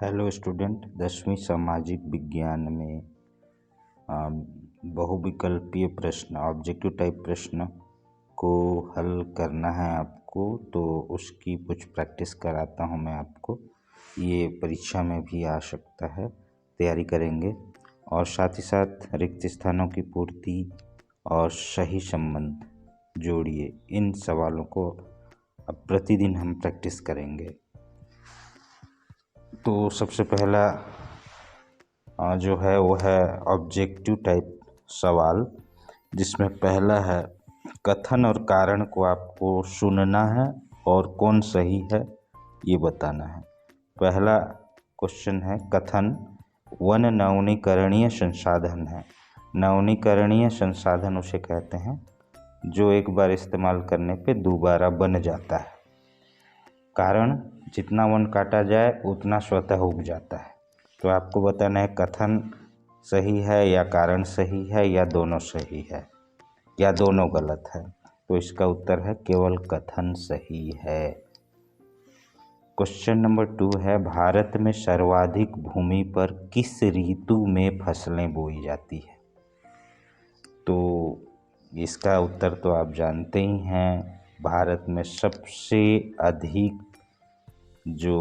Hello student, 10वीं सामाजिक विज्ञान में बहुविकल्पीय प्रश्न ऑब्जेक्टिव टाइप प्रश्न को हल करना है आपको। तो उसकी कुछ प्रैक्टिस कराता हूँ मैं आपको। ये परीक्षा में भी आ सकता है, तैयारी करेंगे। और साथ ही साथ रिक्त स्थानों की पूर्ति और सही संबंध जोड़िए, इन सवालों को अब प्रतिदिन हम प्रैक्टिस करेंगे। तो सबसे पहला जो है वो है ऑब्जेक्टिव टाइप सवाल, जिसमें पहला है कथन और कारण को आपको सुनना है और कौन सही है ये बताना है। पहला क्वेश्चन है कथन, वन नवीनीकरणीय संसाधन है। नवीनीकरणीय संसाधन उसे कहते हैं जो एक बार इस्तेमाल करने पे दोबारा बन जाता है। कारण, जितना वन काटा जाए उतना स्वतः उग जाता है। तो आपको बताना है कथन सही है या कारण सही है या दोनों सही है या दोनों गलत है। तो इसका उत्तर है केवल कथन सही है। क्वेश्चन नंबर 2 है भारत में सर्वाधिक भूमि पर किस ऋतु में फसलें बोई जाती है। तो इसका उत्तर तो आप जानते ही हैं। भारत में सबसे अधिक जो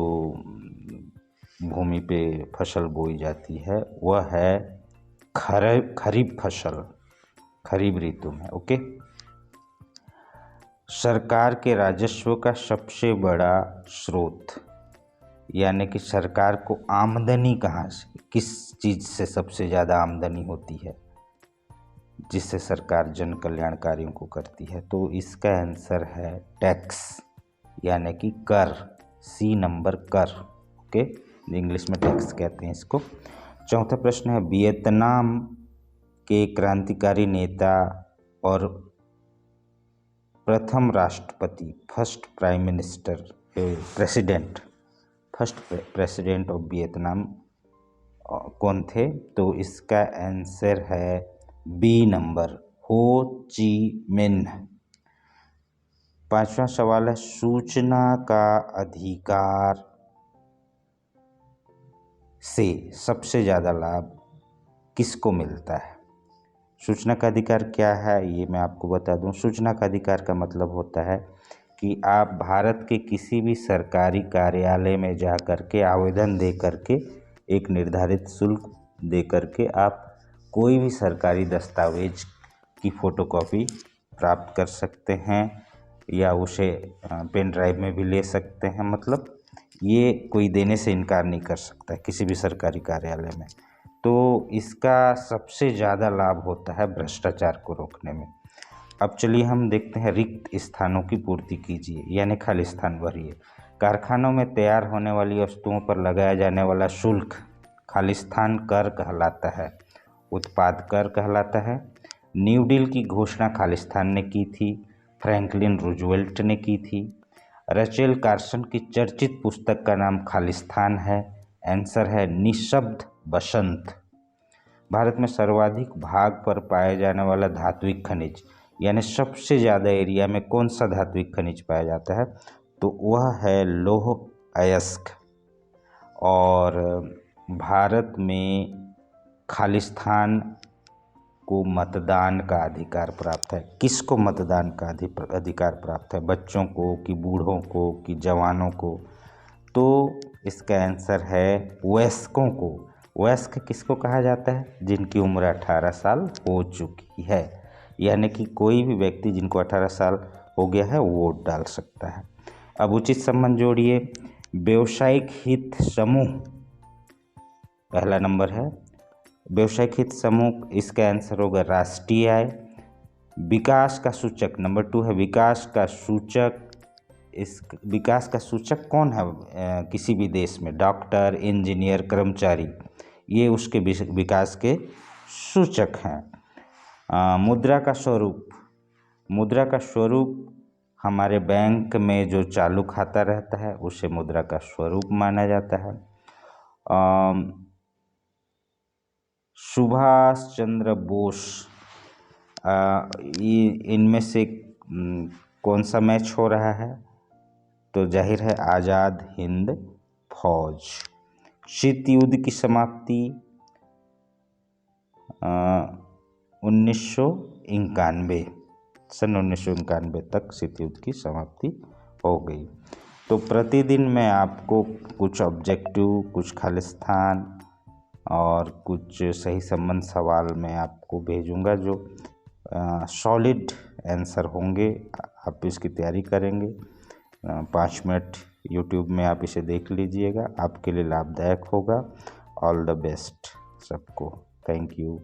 भूमि पे फसल बोई जाती है वह है खरीफ फसल, खरीफ ऋतु में। ओके। सरकार के राजस्व का सबसे बड़ा स्रोत, यानी कि सरकार को आमदनी कहाँ से, किस चीज़ से सबसे ज़्यादा आमदनी होती है जिससे सरकार जन कल्याण कार्यों को करती है। तो इसका आंसर है टैक्स, यानी कि कर। सी नंबर कर। ओके, इंग्लिश में टैक्स कहते हैं इसको। चौथा प्रश्न है वियतनाम के क्रांतिकारी नेता और प्रथम राष्ट्रपति, first prime minister, first president of Vietnam कौन थे। तो इसका आंसर है बी नंबर, हो ची मिन्ह। पांचवा सवाल है सूचना का अधिकार से सबसे ज़्यादा लाभ किसको मिलता है। सूचना का अधिकार क्या है ये मैं आपको बता दूं। सूचना का अधिकार का मतलब होता है कि आप भारत के किसी भी सरकारी कार्यालय में जा कर के आवेदन दे करके एक निर्धारित शुल्क दे करके आप कोई भी सरकारी दस्तावेज की फ़ोटोकॉपी प्राप्त कर सकते हैं या उसे पेन ड्राइव में भी ले सकते हैं। मतलब ये कोई देने से इनकार नहीं कर सकता किसी भी सरकारी कार्यालय में। तो इसका सबसे ज़्यादा लाभ होता है भ्रष्टाचार को रोकने में। अब चलिए हम देखते हैं रिक्त स्थानों की पूर्ति कीजिए, यानी खाली स्थान भरिए। कारखानों में तैयार होने वाली वस्तुओं पर लगाया जाने वाला शुल्क खाली स्थान कर कहलाता है, उत्पाद कर कहलाता है। न्यू डील की घोषणा खालिस्तान ने की थी, फ्रैंकलिन रूजवेल्ट ने की थी। रचेल कार्सन की चर्चित पुस्तक का नाम खालिस्तान है। आंसर है निशब्द बसंत। भारत में सर्वाधिक भाग पर पाया जाने वाला धात्विक खनिज, यानी सबसे ज़्यादा एरिया में कौन सा धात्विक खनिज पाया जाता है, तो वह है लौह अयस्क। और भारत में खालिस्तान को मतदान का अधिकार प्राप्त है। किसको मतदान का अधिकार प्राप्त है, बच्चों को कि बूढ़ों को कि जवानों को। तो इसका आंसर है वयस्कों को। वयस्क किसको कहा जाता है, जिनकी उम्र 18 साल हो चुकी है, यानी कि कोई भी व्यक्ति जिनको 18 साल हो गया है वोट डाल सकता है। अब उचित संबंध जोड़िए। व्यवसायिक हित समूह पहला नंबर है, व्यवसायिक हित समूह, इसका आंसर होगा राष्ट्रीय आय। विकास का सूचक नंबर 2 है विकास का सूचक। इस विकास का सूचक कौन है किसी भी देश में, डॉक्टर, इंजीनियर, कर्मचारी, ये उसके विकास के सूचक हैं। मुद्रा का स्वरूप, मुद्रा का स्वरूप हमारे बैंक में जो चालू खाता रहता है उसे मुद्रा का स्वरूप माना जाता है। सुभाष चंद्र बोस, इनमें से कौन सा मैच हो रहा है, तो जाहिर है आज़ाद हिंद फौज। शीत युद्ध की समाप्ति 1991 सन 1991 तक शीत युद्ध की समाप्ति हो गई। तो प्रतिदिन मैं आपको कुछ ऑब्जेक्टिव, कुछ खालिस्तान और कुछ सही संबंध सवाल मैं आपको भेजूंगा, जो सॉलिड आंसर होंगे। आप इसकी तैयारी करेंगे, 5 मिनट यूट्यूब में आप इसे देख लीजिएगा, आपके लिए लाभदायक होगा। ऑल द बेस्ट सबको। Thank you.